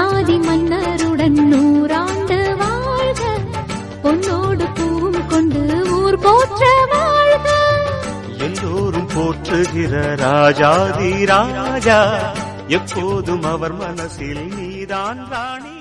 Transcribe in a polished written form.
ராஜாதி மன்னருடன் 100 ஆண்டு வாழ்க, பொன்னோடு பூவும் கொண்டு ஊர் போற்ற வாழ்க. எல்லோரும் போற்றுகிற ராஜாதி ராஜா, எப்போதும் அவர் மனசில் நீதான் ராணி.